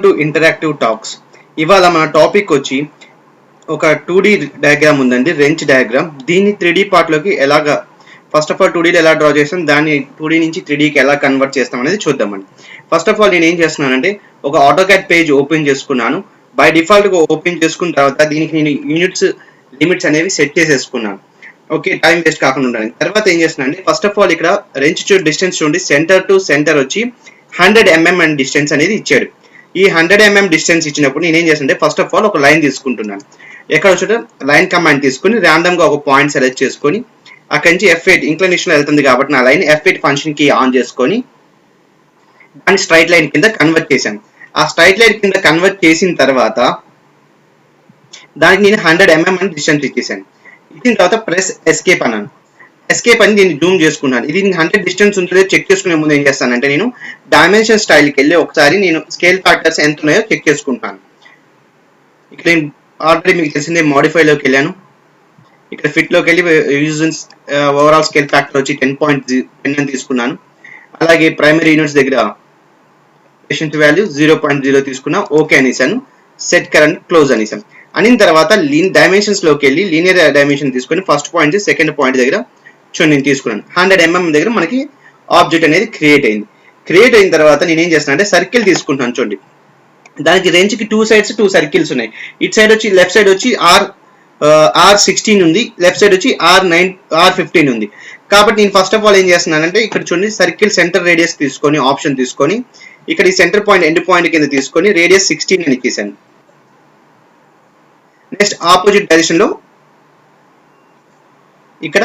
Welcome to interactive talks. ఇవాళ మన topic వచ్చి ఒక 2D డయాగ్రామ్ ఉందండి, రెంచ్ డయాగ్రామ్. దీన్ని 3D పార్ట్లోకి ఎలాగా ఫస్ట్ ఆఫ్ ఆల్ 2Dలో ఎలా డ్రా చేస్తాం, దాన్ని 2D నుంచి 3Dకి ఎలా కన్వర్ట్ చేస్తాం అనేది చూద్దామండి. ఫస్ట్ ఆఫ్ ఆల్ నేను ఏం చేస్తున్నానంటే ఒక ఆటోకాడ్ పేజ్ ఓపెన్ చేసుకున్నాను. బై డిఫాల్ట్గా ఓపెన్ చేసుకున్న తర్వాత దీనికి నేను యూనిట్స్ లిమిట్స్ అనేవి సెట్ చేసేసుకున్నాను. ఓకే, టైం వేస్ట్ కాకుండా ఉండడానికి. తర్వాత ఏం చేస్తున్నానంటే ఫస్ట్ ఆఫ్ ఆల్ ఇక్కడ రెంచ్ డిస్టెన్స్ చూడండి, సెంటర్ టు సెంటర్ వచ్చి 100 mm అండ్ డిస్టెన్స్ అనేది ఇచ్చాడు. ఈ 100 mm డిస్టెన్స్ ఇచ్చినప్పుడు నేను ఏం చేస్తుంటే ఫస్ట్ ఆఫ్ ఆల్ ఒక లైన్ తీసుకుంటున్నాను. ఎక్కడ వచ్చి లైన్ కమాండ్ తీసుకుని ర్యాండమ్ గా ఒక పాయింట్ సెలెక్ట్ చేసుకొని అక్కడి నుంచి F8 ఇంక్లినేషన్ వెళ్తుంది కాబట్టి నా లైన్ F8 ఫంక్షన్ కి ఆన్ చేసుకొని దాన్ని స్ట్రైట్ లైన్ కింద కన్వర్ట్ చేశాను. ఆ స్ట్రైట్ లైన్ కింద కన్వర్ట్ చేసిన తర్వాత దానికి నేను 100 mm అని డిస్టెన్స్ ఇచ్చేసాను. ఇచ్చిన తర్వాత ప్రెస్ ఎస్కేప్ అన్నాను. ఎస్కేప్ అని దీన్ని జూమ్ చేసుకున్నాను. ఇది 100 డిస్టెన్స్ ఉంటుందో చెక్ చేసుకునే ముందు ఏం చేస్తానంటే నేను డైమెన్షన్ స్టైల్కి వెళ్ళి ఒకసారి నేను స్కేల్ ఫ్యాక్టర్స్ ఎంత ఉన్నాయో చెక్ చేసుకుంటాను. ఇక్కడ నేను ఆల్రెడీ మీకు తెలిసిందే మోడిఫైలోకి వెళ్ళాను. ఇక్కడ ఫిట్లోకి వెళ్ళి యూజన్స్ ఓవరాల్ స్కేల్ ఫ్యాక్టర్ వచ్చి 10.10 అని తీసుకున్నాను. అలాగే ప్రైమరీ యూనిట్స్ దగ్గర పేషెంట్ వాల్యూ 0.0 తీసుకున్నా. ఓకే అనేసాను. సెట్ కరెంట్ క్లోజ్ అనేసాను. అనిన తర్వాత డైమెన్షన్స్ లోకి వెళ్ళి లీనియర్ డైమెన్షన్ తీసుకొని ఫస్ట్ పాయింట్ సెకండ్ పాయింట్ దగ్గర చూడండి నేను తీసుకున్నాను. 100 mm దగ్గర మనకి ఆబ్జెక్ట్ అనేది క్రియేట్ అయింది. క్రియేట్ అయిన తర్వాత నేను ఏం చేస్తాను అంటే సర్కిల్ తీసుకుంటాను. చూడండి దానికి రేంజ్ కి 2 సైడ్స్ 2 సర్కిల్స్ ఉన్నాయి. ఇటు సైడ్ వచ్చి లెఫ్ట్ సైడ్ వచ్చి R16 ఉంది, లెఫ్ట్ సైడ్ వచ్చి R15 ఉంది. కాబట్టి నేను ఫస్ట్ ఆఫ్ ఆల్ ఏం చేస్తున్నానంటే ఇక్కడ చూడండి సర్కిల్ సెంటర్ రేడియస్ తీసుకొని ఆప్షన్ తీసుకొని ఇక్కడ ఈ సెంటర్ పాయింట్ ఎండ్ పాయింట్ కింద తీసుకొని రేడియస్ 16 అని ఇచ్చేసాను. నెక్స్ట్ ఆపోజిట్ డైరెక్షన్ లో ఇక్కడ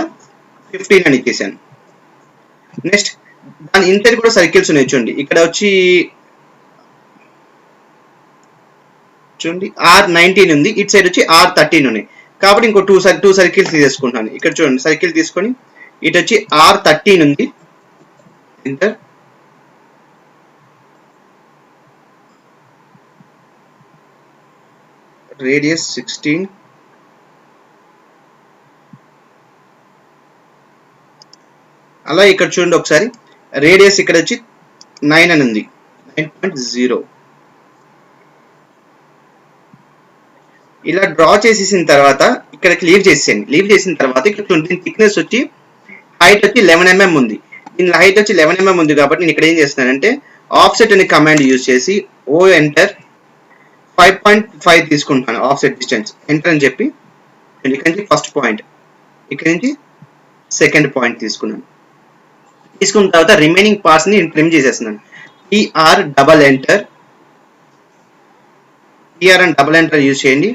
15 అని ఇచ్చేసాను. నెక్స్ట్ దాని ఇంటర్ కూడా సర్కిల్స్ ఉన్నాయి. చూడండి ఇక్కడ వచ్చి చూడండి R19 ఉంది, ఇటు సైడ్ వచ్చి R13 ఉన్నాయి. కాబట్టి ఇంకో 2 సర్కిల్స్ తీసేసుకుంటాను. ఇక్కడ చూడండి సర్కిల్ తీసుకొని ఇటు వచ్చి R13 ఉంది, ఇంటర్ రేడియస్ 16, అలా ఇక్కడ చూడండి ఒకసారి రేడియస్ ఇక్కడ వచ్చి 9 అని ఉంది, 9.0. ఇలా డ్రా చేసేసిన తర్వాత ఇక్కడికి లీవ్ చేసేయండి. లీవ్ చేసిన తర్వాత ఇక్కడ చూడండి థిక్నెస్ వచ్చి హైట్ వచ్చి 11 mm ఉంది. దీని హైట్ వచ్చి 11 mm ఉంది కాబట్టి నేను ఇక్కడ ఏం చేస్తున్నానంటే ఆఫ్సెట్ అనే కమాండ్ యూజ్ చేసి ఓ ఎంటర్ 5.5 తీసుకుంటాను ఆఫ్సెట్ డిస్టెన్స్. ఎంటర్ అని చెప్పి ఇక్కడ నుంచి ఫస్ట్ పాయింట్ ఇక్కడ నుంచి సెకండ్ పాయింట్ తీసుకున్నాను. తీసుకున్న తర్వాత రిమైనింగ్ పార్ట్స్ ని ట్రిమ్ చేసేస్తున్నాను. PR డబల్ ఎంటర్ అని డబల్ ఎంటర్ యూజ్ చేయండి.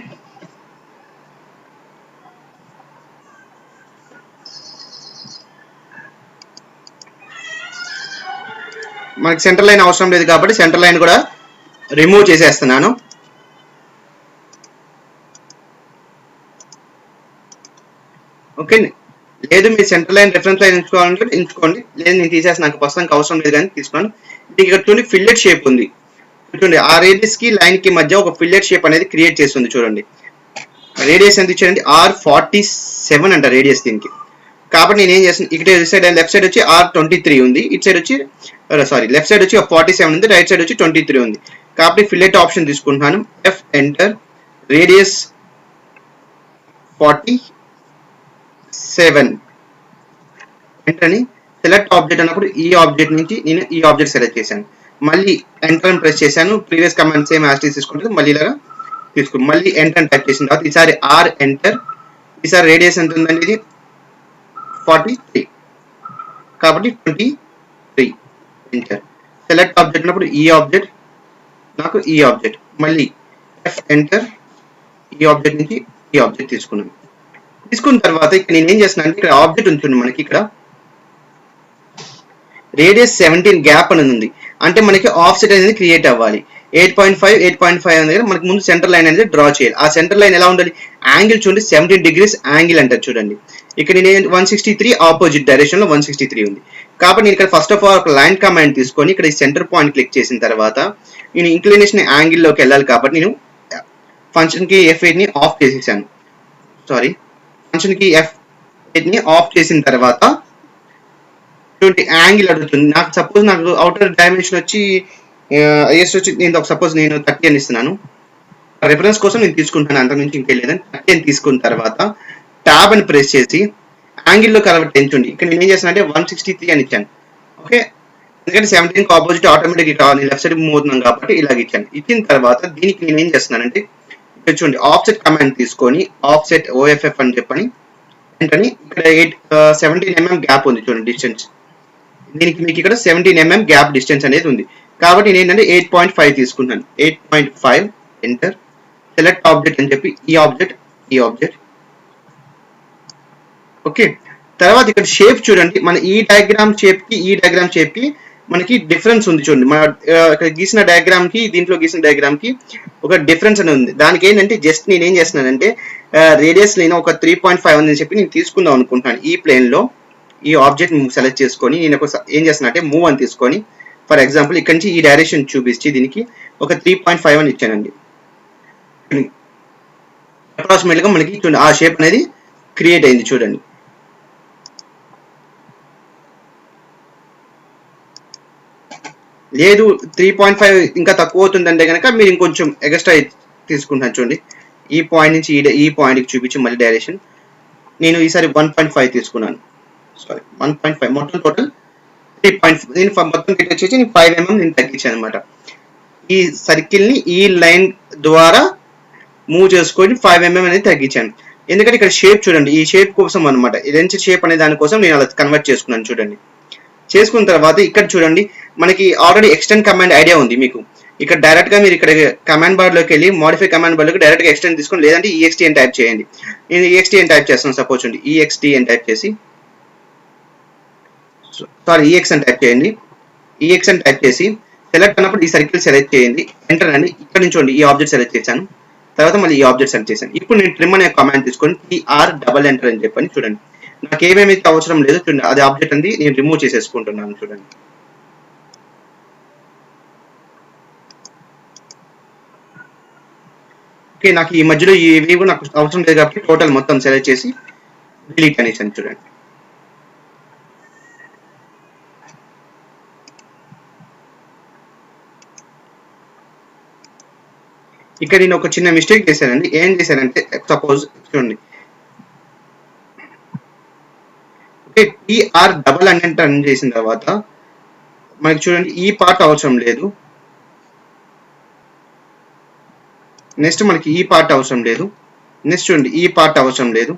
మనకి సెంటర్ లైన్ అవసరం లేదు కాబట్టి సెంటర్ లైన్ కూడా రిమూవ్ చేసేస్తున్నాను. ఓకే, లేదు మీరు సెంటర్ లైన్ రిఫరెన్స్ లైన్ ఎంచుకోవాలంటే ఎంచుకోండి, లేదు నేను తీసేసి నాకు ప్రస్తుతానికి అవసరం లేదు కానీ తీసుకోండి. ఇక్కడ చూడండి ఫిల్లెట్ షేప్ ఉంది. చూడండి ఆ రేడియస్ కి లైన్ కి మధ్య ఒక ఫిల్లెట్ షేప్ అనేది క్రియేట్ చేస్తుంది. చూడండి రేడియస్ ఎంత ఇచ్చారండి R47 అంట రేడియస్ దీనికి. కాబట్టి నేను ఏం చేస్తాను ఇక్కడ సైడ్ లెఫ్ట్ సైడ్ వచ్చి R23 ఉంది, ఇటు సైడ్ వచ్చి లెఫ్ట్ సైడ్ వచ్చి 47 ఉంది, రైట్ సైడ్ వచ్చి 23 ఉంది. కాబట్టి ఫిల్లెట్ ఆప్షన్ తీసుకుంటున్నాను. F ఎంటర్ రేడియస్ 47 ఎంటర్ అని సెలెక్ట్ ఆబ్జెక్ట్ అన్నప్పుడు ఈ ఆబ్జెక్ట్ నుంచి నేను ఈ ఆబ్జెక్ట్ సెలెక్ట్ చేశాను. మళ్ళీ ఎంటర్ అని ప్రెస్ చేశాను. ప్రీవియస్ కమాండ్ సేమ్ యాజ్ తీసుకుంటుంది. మళ్ళీ ఇలా తీసుకుని మళ్ళీ ఎంటర్ టైప్ చేసిన తర్వాత ఈసారి R ఎంటర్, ఈసారి రేడియస్ ఎంత ఉందండి ఇది 43 కాబట్టి 23 ఎంటర్. సెలెక్ట్ ఆబ్జెక్ట్ అన్నప్పుడు ఈ ఆబ్జెక్ట్ నాకు ఈ ఆబ్జెక్ట్, మళ్ళీ F ఎంటర్ ఈ ఆబ్జెక్ట్ నుంచి ఈ ఆబ్జెక్ట్ తీసుకున్నాను. తీసుకున్న తర్వాత ఇక్కడ నేను ఏం చేస్తున్నాను అంటే ఇక్కడ ఆబ్జెక్ట్ ఉంటుంది మనకి ఇక్కడ రేడియస్ 17 గ్యాప్ అనేది ఉంది. అంటే మనకి ఆఫ్సెట్ అనేది క్రియేట్ అవ్వాలి. 8.5 అనేది మనకి ముందు సెంటర్ లైన్ అనేది డ్రా చేయాలి. ఆ సెంటర్ లైన్ ఎలా ఉండాలి, యాంగిల్ చూడండి 17 degrees యాంగిల్ అంటారు. చూడండి ఇక్కడ నేను 163 ఆపోజిట్ డైరెక్షన్ లో 163 ఉంది. కాబట్టి నేను ఇక్కడ ఫస్ట్ ఆఫ్ ఆల్ ఒక లైన్ కమాండ్ తీసుకొని ఇక్కడ ఈ సెంటర్ పాయింట్ క్లిక్ చేసిన తర్వాత నేను ఇంక్లినేషన్ యాంగిల్ లోకి వెళ్ళాలి కాబట్టి నేను ఫంక్షన్ కి F8 ని ఆఫ్ చేసేసాను. ఫంక్షన్ కి F8 ని ఆఫ్ చేసిన తర్వాత యాంగిల్ అడుగుతుంది. నాకు సపోజ్ నాకు అవుటర్ డైమెన్షన్ వచ్చి హైయెస్ట్ వచ్చి నేను సపోజ్ నేను 30 అని ఇస్తున్నాను. రిఫరెన్స్ కోసం నేను తీసుకుంటాను, అంతకు మించి ఇంకేం లేదని 30 అని తీసుకున్న తర్వాత ట్యాబ్ అని ప్రెస్ చేసి యాంగిల్లో కన్వర్ట్ ఎంచుండి. ఇక్కడ నేను ఏం చేస్తాను అంటే 163 అని ఇచ్చాను. ఓకే, ఎందుకంటే 17 ఆపోజిట్ ఆటోమేటిక్ కావాలి, లెఫ్ట్ సైడ్ మూవ్ అవుతున్నాం కాబట్టి ఇలాగ ఇచ్చాను. ఇచ్చిన తర్వాత దీనికి నేను ఏం చేస్తున్నానంటే ఇక్కడ చూడండి ఆఫ్సెట్ కమాండ్ తీసుకొని ఆఫ్సెట్ ఓఎఫ్ఎఫ్ అని చెప్పని వెంటనే ఇక్కడ 17 mm గ్యాప్ ఉంది చూడండి డిస్టెన్స్. దీనికి మీకు ఇక్కడ 17 mm గ్యాప్ డిస్టెన్స్ అనేది ఉంది కాబట్టి నేను ఏంటంటే 8.5 తీసుకుంటాను. 8.5 ఎంటర్, సెలెక్ట్ ఆబ్జెక్ట్ అని చెప్పి ఈ ఆబ్జెక్ట్ ఓకే. తర్వాత ఇక్కడ షేప్ చూడండి, మన ఈ డయాగ్రామ్ షేప్ కి మనకి డిఫరెన్స్ ఉంది చూడండి. మన ఇక్కడ గీసిన డయాగ్రామ్ కి దీంట్లో గీసిన డయాగ్రామ్ కి ఒక డిఫరెన్స్ అనేది ఉంది. దానికి ఏంటంటే జస్ట్ నేను ఏం చేస్తున్నానంటే రేడియస్ నేను ఒక 3.5 అని చెప్పి నేను తీసుకుందాం అనుకుంటున్నాను. ఈ ప్లేన్ లో ఈ ఆబ్జెక్ట్ సెలెక్ట్ చేసుకొని నేను ఏం చేస్తున్నా అంటే మూవ్ అని తీసుకొని ఫర్ ఎగ్జాంపుల్ ఇక్కడ నుంచి ఈ డైరెక్షన్ చూపించి దీనికి ఒక 3.5 అని ఇచ్చానండి. అప్రాక్సిమేట్ గా మనకి చూడండి ఆ షేప్ అనేది క్రియేట్ అయింది చూడండి. లేదు 3.5 ఇంకా తక్కువ అవుతుందంటే కనుక మీరు ఇంకొంచెం ఎక్స్ట్రా తీసుకుంటాను చూడండి. ఈ పాయింట్ నుంచి ఈ పాయింట్కి చూపించి మళ్ళీ డైరెక్షన్ నేను ఈసారి 1.5 తీసుకున్నాను. సారీ 1.5 మొత్తం టోటల్ 3.5 నేను మొత్తం వచ్చేసి 5 mm నేను తగ్గించాను అనమాట. ఈ సర్కిల్ ని ఈ లైన్ ద్వారా మూవ్ చేసుకొని 5 mm అనేది తగ్గించాను. ఎందుకంటే ఇక్కడ షేప్ చూడండి, ఈ షేప్ కోసం అనమాట, లెన్స్ షేప్ అనే దానికోసం నేను అలా కన్వర్ట్ చేసుకున్నాను చూడండి. చేసుకున్న తర్వాత ఇక్కడ చూడండి మనకి ఆల్రెడీ ఎక్స్టెండ్ కమాండ్ ఐడియా ఉంది మీకు. ఇక్కడ డైరెక్ట్ గా మీరు ఇక్కడ కమాండ్ బార్ లోకి వెళ్ళి మోడిఫై కమాండ్ బార్ లోకి డైరెక్ట్ గా ఎక్స్టెండ్ తీసుకొని లేదంటే ఈఎక్స్టీ అని టైప్ చేయండి. నేను ఈఎక్స్టీ అని టైప్ చేస్తాను సపోజ్ చూడండి. ఈఎక్స్టీ అని టైప్ చేసి ఈఎక్స్ అని టైప్ చేయండి. ఈఎక్స్ అని టైప్ చేసి సెలెక్ట్ అన్నప్పుడు ఈ సర్కిల్ సెలెక్ట్ చేయండి, ఎంటర్ అండి. ఇక్కడ నుంచి చూడండి ఈ ఆబ్జెక్ట్ సెలెక్ట్ చేశాను, తర్వాత మళ్ళీ ఈ ఆబ్జెక్ట్ సెలెక్ట్ చేశాను. ఇప్పుడు నేను ట్రిమ్ అనే కమాండ్ తీసుకొని టీఆర్ డబల్ ఎంటర్ అని చెప్పని చూడండి. నాకు ఏమేమి అవసరం లేదు చూడండి, అది ఆబ్జెక్ట్ అంది నేను రిమూవ్ చేసేసుకుంటున్నాను చూడండి. ఓకే, నాకు ఈ మధ్యలో ఇవి కూడా నాకు అవసరం లేదు కాబట్టి టోటల్ మొత్తం సెలెక్ట్ చేసి డిలీట్ అనేసాను చూడండి. ఇక్కడ నేను ఒక చిన్న మిస్టేక్ చేశానండి. ఏం చేశానంటే సపోజ్ చూడండి, ఓకే టీఆర్ డబల్ ఎంటర్ అని చేసిన తర్వాత మనకి చూడండి ఈ పార్ట్ అవసరం లేదు, నెక్స్ట్ మనకి ఈ పార్ట్ అవసరం లేదు, నెక్స్ట్ చూడండి ఈ పార్ట్ అవసరం లేదు,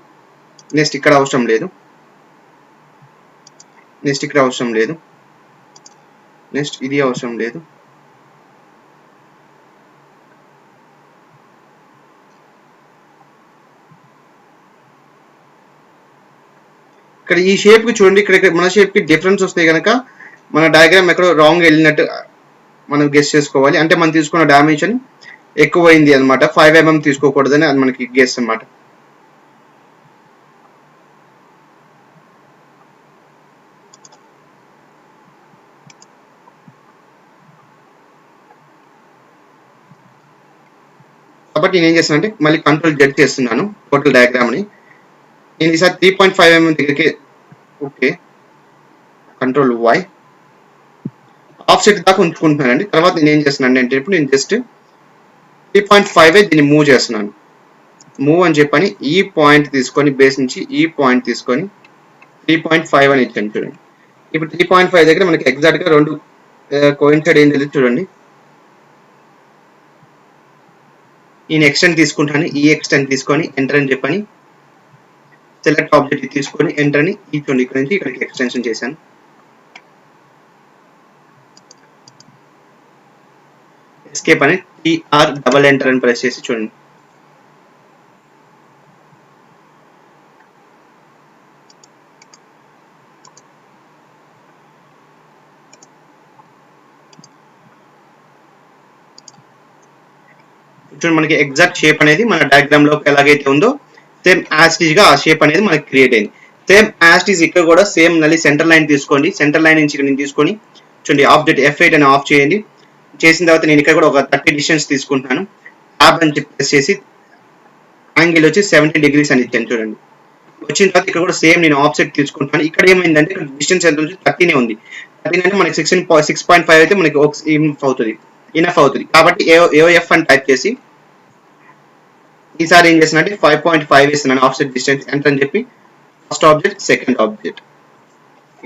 నెక్స్ట్ ఇక్కడ అవసరం లేదు, నెక్స్ట్ ఇక్కడ అవసరం లేదు, నెక్స్ట్ ఇది అవసరం లేదు, ఇక్కడ ఈ షేప్ కి చూడండి, ఇక్కడ మన షేప్ కి డిఫరెన్స్ వస్తాయి కనుక మన డయాగ్రామ్ ఎక్కడో రాంగ్ వెళ్ళినట్టు మనం గెస్ చేసుకోవాలి. అంటే మనం తీసుకున్న డైమెన్షన్ ఎక్కువైంది అనమాట, 5 mm తీసుకోకూడదని అది మనకి గెస్ అనమాట. కాబట్టి నేను ఏం చేస్తాను అంటే మళ్ళీ కంట్రోల్ జెడ్ చేస్తున్నాను టోటల్ డయాగ్రామ్ ని. నేను ఈసారి 3.5 mm దగ్గరికి ఓకే కంట్రోల్ వై ఆఫ్సెట్ దాకా ఉంచుకుంటున్నానండి. తర్వాత నేను ఏం చేస్తున్నాను అంటే ఇప్పుడు నేను జస్ట్ 3.5 దీన్ని మూవ్ చేస్తున్నాను. మూవ్ అని చెప్పని ఈ పాయింట్ తీసుకొని బేస్ నుంచి ఈ పాయింట్ తీసుకొని 3.5 అని ఇచ్చాను చూడండి. ఇప్పుడు 3.5 దగ్గర మనకి ఎగ్జాక్ట్ గా రెండు కోయిన్సైడ్ ఏం తెలియదు చూడండి. నేను ఎక్స్టెండ్ తీసుకుంటాను, ఈ ఎక్స్టెండ్ తీసుకొని ఎంటర్ అని చెప్పని సెలెక్ట్ ఆబ్జెక్ట్ తీసుకొని ఎంటర్ అని ఈ చూడండి ఇక్కడ నుంచి ఇక్కడికి ఎక్స్టెన్షన్ చేశాను. ఎస్కేప్ అని టీఆర్ డబల్ ఎంటర్ అని ప్రెస్ చేసి చూడండి. చూడండి మనకి ఎగ్జాక్ట్ షేప్ అనేది మన డయాగ్రామ్ లో ఎలాగైతే ఉందో సేమ్ యాస్టీజ్ గా ఆ షేప్ అనేది మనకి క్రియేట్ అయింది. సేమ్ యాస్టీజ్ ఇక్కడ కూడా సేమ్ మళ్ళీ సెంటర్ లైన్ తీసుకోండి, సెంటర్ లైన్ నుంచి ఇక్కడ నేను తీసుకొని చూడండి ఆబ్జెక్ట్ F8 అని ఆఫ్ చేయండి. చేసిన తర్వాత నేను ఇక్కడ కూడా ఒక 30 డిస్టెన్స్ తీసుకుంటున్నాను. ట్యాబ్ అని ప్రెస్ చేసి యాంగిల్ వచ్చి 70 degrees అని ఇచ్చాను చూడండి. వచ్చిన తర్వాత ఇక్కడ కూడా సేమ్ నేను ఆఫ్సెట్ తీసుకుంటాను. ఇక్కడ ఏమైందంటే ఇక్కడ డిస్టెన్స్ ఎంత ఉంది, 13 ఉంది. 13 అంటే మనకి 6.5 అయితే మనకి ఇనఫ్ అవుతుంది. కాబట్టి ఏఓఎఫ్ అని టైప్ చేసి ఈసారి ఏం చేస్తున్నానంటే 5.5 వేస్తున్నాను ఆఫ్సెట్ డిస్టెన్స్ ఎంత అని చెప్పి ఫస్ట్ ఆబ్జెక్ట్ సెకండ్ ఆబ్జెక్ట్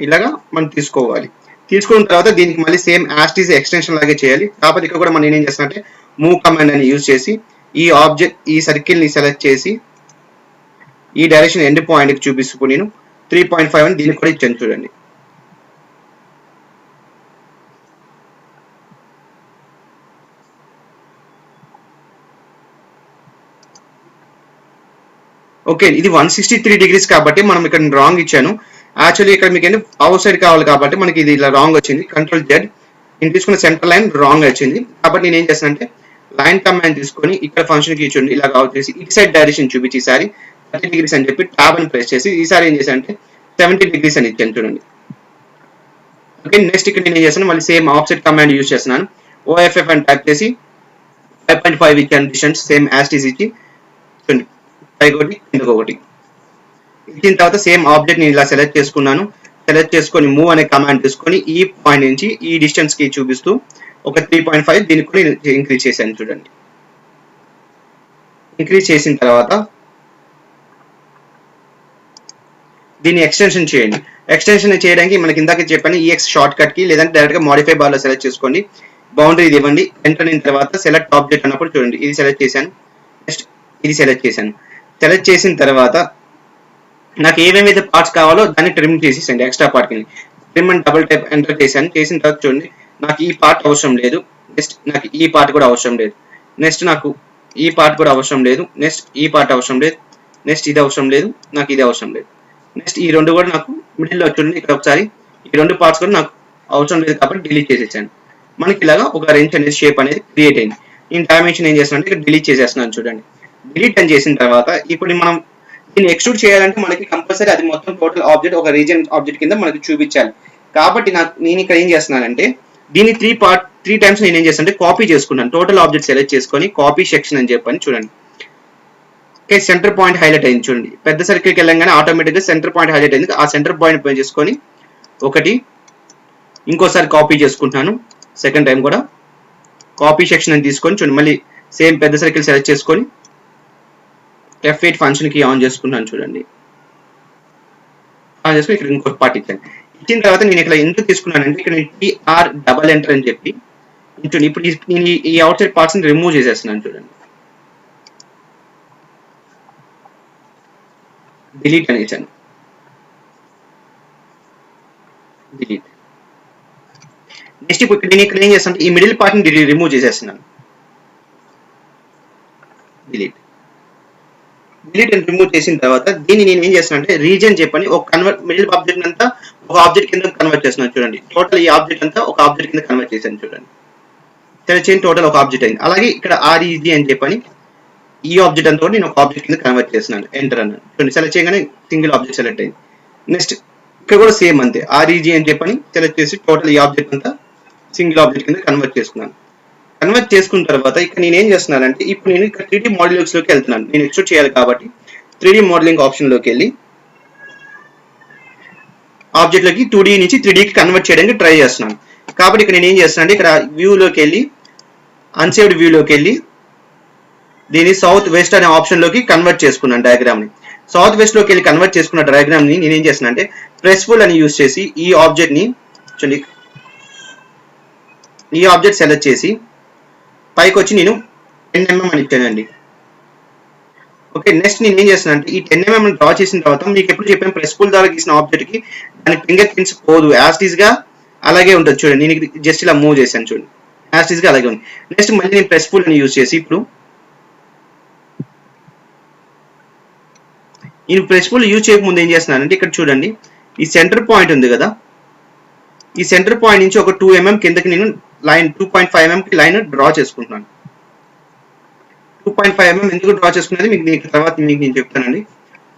ఇలాగా మనం తీసుకోవాలి. తీసుకున్న తర్వాత దీనికి మళ్ళీ సేమ్ యాస్టీస్ ఎక్స్టెన్షన్ లాగే చేయాలి. కాబట్టి ఇక్కడ కూడా మనం ఏం చేస్తానంటే మూవ్ కమాండ్ అని యూజ్ చేసి ఈ సర్కిల్ ని సెలెక్ట్ చేసి ఈ డైరెక్షన్ ఎండ్ పాయింట్ కి చూపిస్తూ నేను 3.5 అని దీనికి కూడా ఇచ్చాను చూడండి. ఓకే, ఇది 163 degrees కాబట్టి మనం ఇక్కడ రాంగ్ ఇచ్చాను. యాక్చువల్లీ ఇక్కడ మీకు ఏంటి అవుట్ సైడ్ కావాలి కాబట్టి మనకి ఇది ఇలా రాంగ్ వచ్చింది. కంట్రోల్ జెడ్ నేను తీసుకున్న సెంటర్ లైన్ రాంగ్ వచ్చింది. కాబట్టి నేను ఏం చేస్తానంటే లైన్ కమాండ్ తీసుకొని ఇక్కడ ఫంక్షన్ కి ఇచ్చిండి ఇలా కాల్ చేసి ఇటు సైడ్ డైరెక్షన్ చూపించి ఈసారి 30 degrees అని చెప్పి టాబ్ అని ప్రెస్ చేసి ఈసారి ఏం చేశానంటే 70 degrees అని ఇచ్చాను చూడండి. ఓకే, నెక్స్ట్ ఇక్కడ నేను ఏం చేస్తాను మళ్ళీ సేమ్ ఆఫ్సెట్ కమాండ్ యూజ్ చేస్తున్నాను. ఓఎఫ్ఎఫ్ అని టైప్ చేసి 5.5 ఇచ్చాను డిస్టెన్స్ సేమ్ యాస్టీస్ ఇచ్చి చూడండి పైకి ఒకటి కిందకు ఒకటి ఇచ్చిన తర్వాత సేమ్ ఆబ్జెక్ట్ నేను ఇలా సెలెక్ట్ చేసుకున్నాను. సెలెక్ట్ చేసుకొని మూవ్ అనే కమాండ్ తీసుకొని ఈ పాయింట్ నుంచి ఈ డిస్టెన్స్ కి చూపిస్తూ ఒక 3.5 దీనికి కూడా ఇంక్రీజ్ చేశాను చూడండి. ఇంక్రీజ్ చేసిన తర్వాత దీన్ని ఎక్స్టెన్షన్ చేయండి. ఎక్స్టెన్షన్ చేయడానికి మనకి ఇందాక చెప్పాను ఈఎక్స్ షార్ట్ కట్ కి లేదంటే డైరెక్ట్ గా మోడిఫై బార్ లో సెలెక్ట్ చేసుకోండి. బౌండరీ ఇది ఇవ్వండి. ఎంటర్ అయిన తర్వాత సెలెక్ట్ ఆబ్జెక్ట్ అన్నప్పుడు చూడండి ఇది సెలెక్ట్ చేశాను. నెక్స్ట్ ఇది సెలెక్ట్ చేశాను. సెలెక్ట్ చేసిన తర్వాత నాకు ఏమేమైతే పార్ట్స్ కావాలో దాన్ని ట్రిమ్ చేసేసండి. ఎక్స్ట్రా పార్ట్ కి trim and double type enter చేశాను. చేసిన తర్వాత చూడండి నాకు ఈ పార్ట్ అవసరం లేదు. నెక్స్ట్ నాకు ఈ పార్ట్ కూడా అవసరం లేదు. నెక్స్ట్ నాకు ఈ పార్ట్ కూడా అవసరం లేదు. నెక్స్ట్ ఈ పార్ట్ అవసరం లేదు. నెక్స్ట్ ఇది అవసరం లేదు. నాకు ఇది అవసరం లేదు. నెక్స్ట్ ఈ రెండు కూడా నాకు మిడిల్ లో చూడండి ఇక్కడ ఒకసారి ఈ రెండు పార్ట్స్ కూడా నాకు అవసరం లేదు కాబట్టి డిలీట్ చేసేసాను. మనకి ఇలాగా ఒక రెంచ్ అనేది షేప్ అనేది క్రియేట్ అయింది. ఈ డైమెన్షన్ ఏం చేస్తున్నాను ఇక్కడ డిలీట్ చేసేస్తున్నాను చూడండి. డిలీట్ అని చేసిన తర్వాత ఇప్పుడు మనం దీన్ని ఎక్స్ట్రూడ్ చేయాలంటే మనకి కంపల్సరీ అది మొత్తం టోటల్ ఆబ్జెక్ట్ ఒక రీజియన్ ఆబ్జెక్ట్ కింద మనకి చూపించాలి. కాబట్టి నేను ఇక్కడ ఏం చేస్తున్నానంటే దీన్ని 3 టైమ్స్ నేను ఏం చేస్తానంటే కాపీ చేసుకున్నాను. టోటల్ ఆబ్జెక్ట్ సెలెక్ట్ చేసుకొని కాపీ సెక్షన్ అని చెప్పని చూడండి. ఓకే, సెంటర్ పాయింట్ హైలైట్ అయింది చూడండి. పెద్ద సర్కిల్కి వెళ్ళంగానే ఆటోమేటిక్ గా సెంటర్ పాయింట్ హైలైట్ అయింది. ఆ సెంటర్ పాయింట్ పై చేసుకొని ఒకటి ఇంకోసారి కాపీ చేసుకుంటున్నాను. సెకండ్ టైం కూడా కాపీ సెక్షన్ అని తీసుకొని చూడండి మళ్ళీ సేమ్ పెద్ద సర్కిల్ సెలెక్ట్ చేసుకొని F8 ఫంక్షన్ కి ఆన్ చేసుకున్నాను చూడండి. ఆన్ చేసుకుని ఇక్కడ ఇంకొక పార్ట్ ఇచ్చాను. ఇచ్చిన తర్వాత నేను ఇక్కడ ఎందుకు తీసుకున్నానంటే ఇక్కడ నేను TR డబల్ ఎంటర్ అని చెప్పి చూడండి ఇప్పుడు నేను ఈ అవుట్ సైడ్ పార్ట్స్ ని రిమూవ్ చేసేస్తున్నాను చూడండి. డిలీట్ అని ఇచ్చాను. డిలీట్. నెక్స్ట్ ఇప్పుడు నేను ఇక్కడ ఏం చేస్తాను ఈ మిడిల్ పార్ట్ ని రిమూవ్ చేసేస్తున్నాను. డిలీట్ అని రిమూవ్ చేసిన తర్వాత దీన్ని నేను ఏం చేస్తాను అంటే రీజియన్ చెప్పని ఒక మిడిల్ ఆబ్జెక్ట్ అంతా ఒక ఆబ్జెక్ట్ కింద కన్వర్ట్ చేస్తున్నాను చూడండి. టోటల్ ఈ ఆబ్జెక్ట్ అంతా ఒక ఆబ్జెక్ట్ కింద కన్వర్ట్ చేశాను చూడండి. సెలెక్ట్ టోటల్ ఒక ఆబ్జెక్ట్ అయింది. అలాగే ఇక్కడ ఆర్ఈజీ అని చెప్పని ఈ ఆబ్జెక్ట్ అంతా నేను ఒక ఆబ్జెక్ట్ కింద కన్వర్ట్ చేస్తున్నాను. ఎంటర్ అన్నాను చూడండి. సెలెక్ట్ చేయగానే సింగిల్ ఆబ్జెక్ట్ సెలెక్ట్ అయింది. నెక్స్ట్ ఇక్కడ కూడా సేమ్ అంతే ఆర్ఈజీ అని చెప్పని సెలెక్ట్ చేసి టోటల్ ఈ ఆబ్జెక్ట్ అంతా సింగిల్ ఆబ్జెక్ట్ కింద కన్వర్ట్ చేసుకున్నాను. కన్వర్ట్ చేసుకున్న తర్వాత ఇక్కడ నేను ఏం చేస్తున్నానంటే ఇప్పుడు నేను ఇక్కడ 3D మోడలింగ్స్ లోకి వెళ్తున్నాను. నేను ఎక్స్ట్రూడ్ చేయాలి కాబట్టి 3D మోడలింగ్ ఆప్షన్ లోకి వెళ్ళి ఆబ్జెక్ట్ లోకి 2D నుంచి 3D కి కన్వర్ట్ చేయడానికి ట్రై చేస్తున్నాను. కాబట్టి ఇక్కడ నేను ఏం చేస్తున్నాను అంటే ఇక్కడ వ్యూలోకి వెళ్ళి అన్సేవ్డ్ వ్యూలోకి వెళ్ళి దీన్ని సౌత్ వెస్ట్ అనే ఆప్షన్ లోకి కన్వర్ట్ చేసుకున్నాను డయాగ్రామ్ ని. సౌత్ వెస్ట్ లోకి వెళ్ళి కన్వర్ట్ చేసుకున్న డయాగ్రామ్ ని నేను ఏం చేస్తున్నాను అంటే ప్రెస్ఫుల్ అని యూజ్ చేసి ఈ ఆబ్జెక్ట్ ని చూడండి ఈ ఆబ్జెక్ట్ సెలెక్ట్ చేసి పైకి వచ్చి నేను 10 mm అని ఇచ్చానండి. ఓకే, నెక్స్ట్ నేను ఏం చేస్తాను అంటే ఈ 10 mm డ్రా చేసిన తర్వాత మీకు ఎప్పుడు చెప్పాను ప్రెస్ఫుల్ ద్వారా గీసిన ఆబ్జెక్ట్ కి దాని ఫింగర్ ప్రింట్స్ పోదు, యాస్టీస్ గా అలాగే ఉంటుంది చూడండి. నేను జస్ట్ ఇలా మూవ్ చేశాను చూడండి, యాస్టీస్ గా అలాగే ఉంది. నెక్స్ట్ మళ్ళీ నేను ప్రెస్ఫుల్ అని యూజ్ చేసి ఇప్పుడు నేను ప్రెస్ఫుల్ యూజ్ చేయకముందు ఏం చేస్తున్నాను అంటే ఇక్కడ చూడండి ఈ సెంటర్ పాయింట్ ఉంది కదా, ఈ సెంటర్ పాయింట్ నుంచి ఒక 2 mm కిందకి నేను లైన్ 2.5 mm కి లైన్ డ్రా చేసుకుంటున్నాను. 2.5 mm ఎందుకు డ్రా చేసుకునేది మీకు తర్వాత నేను చెప్తానండి.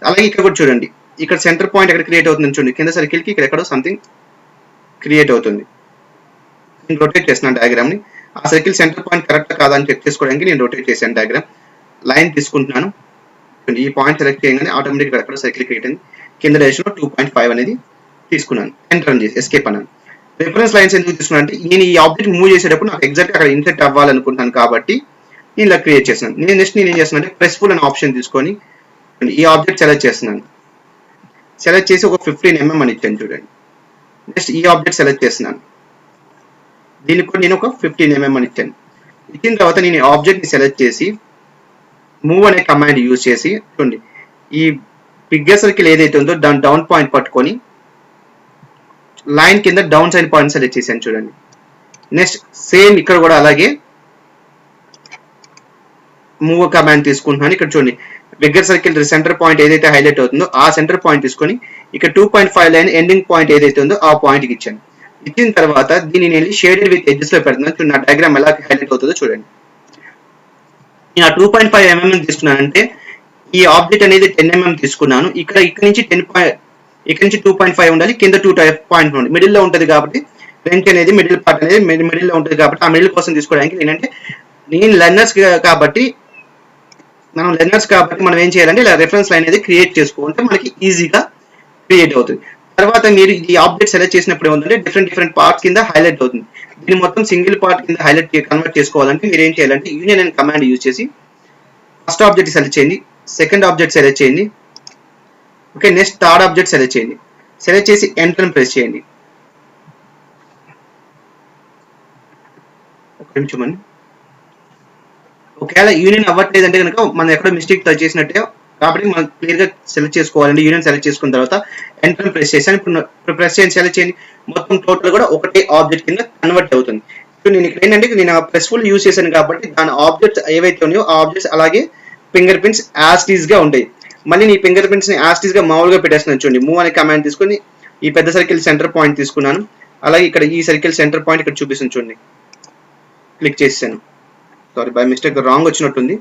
అలాగే ఇక్కడ కూడా చూడండి ఇక్కడ సెంటర్ పాయింట్ ఎక్కడ క్రియేట్ అవుతుంది చూడండి, కింద సర్కిల్ కి ఇక్కడ ఎక్కడో సంథింగ్ క్రియేట్ అవుతుంది. నేను రొటేట్ చేస్తున్నాను డయాగ్రామ్ ని. ఆ సర్కిల్ సెంటర్ పాయింట్ కరెక్ట్ కాదా అని చెక్ చేసుకోవడానికి నేను రొటేట్ చేశాను డయాగ్రామ్. లైన్ తీసుకుంటున్నాను, ఈ పాయింట్ సెలెక్ట్ చేయగానే ఆటోమేటిక్గా అక్కడ సర్కిల్ క్రియేట్ అయింది. కింద డైరెక్షన్లో 2.5 అనేది తీసుకున్నాను. ఎంటర్ చేసి ఎస్కేప్ అన్నాను. రిఫరెన్స్ లైన్స్ ఎందుకు తీసుకున్నాను అంటే నేను ఈ ఆబ్జెక్ట్ మూవ్ చేసేటప్పుడు నాకు ఎగ్జాక్ట్గా అక్కడ ఇన్సెట్ అవ్వాలనుకుంటున్నాను కాబట్టి నేను ఇలా క్రియేట్ చేస్తున్నాను. నేను ఏం చేస్తున్నాను అంటే ప్రెస్ఫుల్ అనే ఆప్షన్ తీసుకొని ఈ ఆబ్జెక్ట్ సెలెక్ట్ చేస్తున్నాను. సెలెక్ట్ చేసి ఒక 15 mm అని ఇచ్చాను చూడండి. నెక్స్ట్ ఈ ఆబ్జెక్ట్ సెలెక్ట్ చేస్తున్నాను. దీనికి కూడా నేను ఒక 15 mm అని ఇచ్చాను. ఇచ్చిన తర్వాత నేను ఈ ఆబ్జెక్ట్ని సెలెక్ట్ చేసి మూవ్ అనే కమాండ్ యూజ్ చేసి చూడండి ఈ బిగ్గర్ సర్కిల్ ఏదైతే ఉందో దాని డౌన్ పాయింట్ పట్టుకొని లైన్ కింద డౌన్ సైడ్ పాయింట్ సెలెక్ట్ చేశాను చూడండి. నెక్స్ట్ సేమ్ ఇక్కడ కూడా అలాగే మూవ్ కమాండ్ తీసుకుంటున్నాను. ఇక్కడ చూడండి బిగ్గర్ సర్కిల్ సెంటర్ పాయింట్ ఏదైతే హైలైట్ అవుతుందో ఆ సెంటర్ పాయింట్ తీసుకొని ఇక్కడ 2.5 లైన్ ఎండింగ్ పాయింట్ ఏదైతే ఉందో ఆ పాయింట్కి ఇచ్చాను. ఇచ్చిన తర్వాత దీన్ని నేను షేడెడ్ విత్ ఎడ్జెస్ లో పెడుతున్నాను. చూడండి నా డయాగ్రామ్ ఎలా హైలైట్ అవుతుందో చూడండి. నేను ఆ 2.5 mm తీసుకున్నానంటే ఈ ఆబ్జెక్ట్ అనేది 10 mm తీసుకున్నాను. ఇక్కడ నుంచి 2.5 ఉండాలి, కింద 2.5 ఉండాలి, మిడిల్ లో ఉంటుంది కాబట్టి లెంత్ అనేది మిడిల్ పార్ట్ అనేది మిడిల్ లో ఉంటుంది కాబట్టి ఆ మిడిల్ కోసం తీసుకోవడానికి ఏంటంటే నేను లెర్నర్స్ కాబట్టి మనం ఏం చేయాలంటే ఇలా రిఫరెన్స్ లైన్ అనేది క్రియేట్ చేసుకుంటే మనకి ఈజీగా క్రియేట్ అవుతుంది. తర్వాత మీరు ఈ ఆబ్జెక్ట్ సెలెక్ట్ చేసినప్పుడు ఏమవుతుందంటే డిఫరెంట్ పార్ట్స్ కింద హైలైట్ అవుతుంది. దీన్ని మొత్తం సింగిల్ పార్ట్ కింద కన్వర్ట్ చేసుకోవాలంటే మీరు ఏం చేయాలంటే యూనియన్ అనే కమాండ్ యూజ్ చేసి ఫస్ట్ ఆబ్జెక్ట్ సెలెక్ట్ చేయండి, సెకండ్ ఆబ్జెక్ట్ సెలెక్ట్ చేయండి, okay. Next third object select చేయండి. సెలెక్ట్ చేసి ఎంటర్ ప్రెస్ చేయండి. ఒక నిమిషం అండి. ఒకవేళ యూనియన్ అవ్వట్లేదంటే కనుక మనం ఎక్కడో మిస్టేక్ చేసినట్టే కాబట్టి మనం క్లియర్ గా సెలెక్ట్ చేసుకోవాలండి. యూనియన్ సెలెక్ట్ చేసుకున్న తర్వాత ఎంటర్ ప్రెస్ చేశాను. ఇప్పుడు ప్రెస్ చేయండి, సెలెక్ట్ చేయండి. మొత్తం టోటల్ కూడా ఒకటే ఆబ్జెక్ట్ కింద కన్వర్ట్ అవుతుంది. ఇప్పుడు నేను ఇక్కడ ఏంటంటే నేను ప్రెస్ఫుల్ యూజ్ చేశాను కాబట్టి దాని ఆబ్జెక్ట్స్ ఏవైతే ఉన్నాయో ఆ ఆబ్జెక్ట్స్ అలాగే ఫింగర్ ప్రింట్స్ యాస్టీస్ గా ఉంటాయి. మళ్ళీ నీ ఫింగర్ ప్రింట్స్ ని యాస్టీస్ గా మామూలుగా పెట్టేస్తున్నాను. చూడండి మూవ్ అనే కమాండ్ తీసుకొని ఈ పెద్ద సర్కిల్ సెంటర్ పాయింట్ తీసుకున్నాను. అలాగే ఇక్కడ ఈ సర్కిల్ సెంటర్ పాయింట్ ఇక్కడ చూపిస్తుంది చూడండి. క్లిక్ చేసాను. సారీ బై మిస్టేక్ రాంగ్ వచ్చినట్టుంది.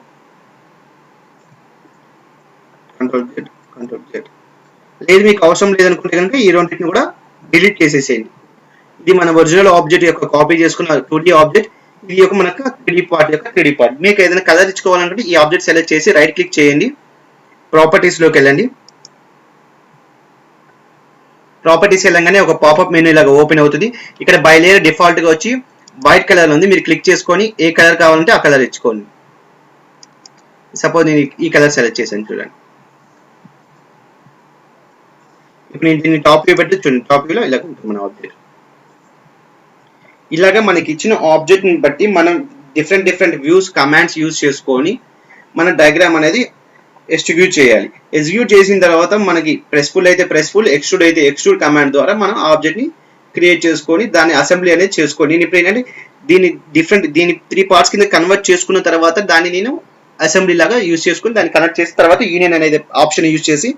Control Z. లేదు మీకు అవసరం లేదనుకుంటే కనుక ఈ రెండింటిని కూడా డిలీట్ చేసేసేయండి. ఇది మన ఒరిజినల్ ఆబ్జెక్ట్ యొక్క కాపీ చేసుకున్న 2D ఆబ్జెక్ట్. ఇది యొక్క మనకు 3D పార్ట్. మీకు ఏదైనా కలర్ ఇచ్చుకోవాలనుకుంటే ఈ ఆబ్జెక్ట్ సెలెక్ట్ చేసి రైట్ క్లిక్ చేయండి, ప్రాపర్టీస్ లోకి వెళ్ళండి. ప్రాపర్టీస్ వెళ్ళగానే ఒక పాపప్ మెనూ లాగా ఓపెన్ అవుతుంది. ఇక్కడ బై లేయర్ డిఫాల్ట్ గా వచ్చి వైట్ కలర్ ఉంది. మీరు క్లిక్ చేసుకొని ఏ కలర్ కావాలంటే ఆ కలర్ ఇచ్చుకోండి. సపోజ్ నేను ఈ కలర్ సెలెక్ట్ చేశాను చూడండి. ఇప్పుడు నేను దీన్ని టాప్ వ్యూ పెట్టి చూడండి. టాప్ వ్యూలో ఇలాగ ఉంటుంది మన ఆబ్జెక్ట్. ఇలాగా మనకి ఇచ్చిన ఆబ్జెక్ట్ ని బట్టి మనం డిఫరెంట్ వ్యూస్ కమాండ్స్ యూజ్ చేసుకొని మన డయాగ్రామ్ అనేది ఎగ్జిక్యూట్ చేయాలి. ఎగ్జిక్యూట్ చేసిన తర్వాత మనకి ప్రెస్ఫుల్ అయితే ప్రెస్ఫుల్, ఎక్స్ట్రూడ్ అయితే ఎక్స్ట్రూడ్ కమాండ్ ద్వారా మనం ఆబ్జెక్ట్ ని క్రియేట్ చేసుకొని దాన్ని అసెంబ్లీ అనేది చేసుకోండి. నేను ఇప్పుడు ఏంటంటే దీన్ని 3 పార్ట్స్ కింద కన్వర్ట్ చేసుకున్న తర్వాత దాన్ని నేను అసెంబ్లీ లాగా యూజ్ చేసుకుని దాన్ని కనెక్ట్ చేసిన తర్వాత యూనియన్ అనేది ఆప్షన్ యూజ్ చేసి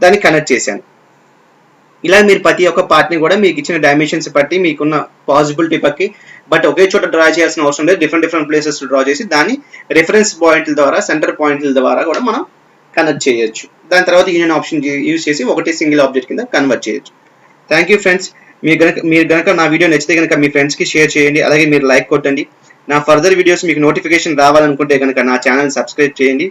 దాన్ని కనెక్ట్ చేశాను. ఇలా మీరు ప్రతి ఒక్క పార్ట్ ని కూడా మీకు ఇచ్చిన డైమెన్షన్స్ బట్టి మీకున్న పాసిబిలిటీ బట్టి బట్ ఒకే చోట డ్రా చేయాల్సిన అవసరం లేదు. డిఫరెంట్ ప్లేసెస్ డ్రా చేసి దాన్ని రిఫరెన్స్ పాయింట్ల ద్వారా సెంటర్ పాయింట్ల ద్వారా కూడా మనం కనెక్ట్ చేయొచ్చు. దాని తర్వాత యూనియన్ ఆప్షన్ యూజ్ చేసి ఒకటి సింగిల్ ఆబ్జెక్ట్ కింద కన్వర్ట్ చేయొచ్చు. Thank you friends. మీరు గనక నా వీడియో నచ్చితే కనుక మీ ఫ్రెండ్స్కి షేర్ చేయండి. అలాగే మీరు లైక్ కొట్టండి. నా ఫర్దర్ వీడియోస్ మీకు నోటిఫికేషన్ రావాలనుకుంటే కనుక నా ఛానల్ సబ్స్క్రైబ్ చేయండి.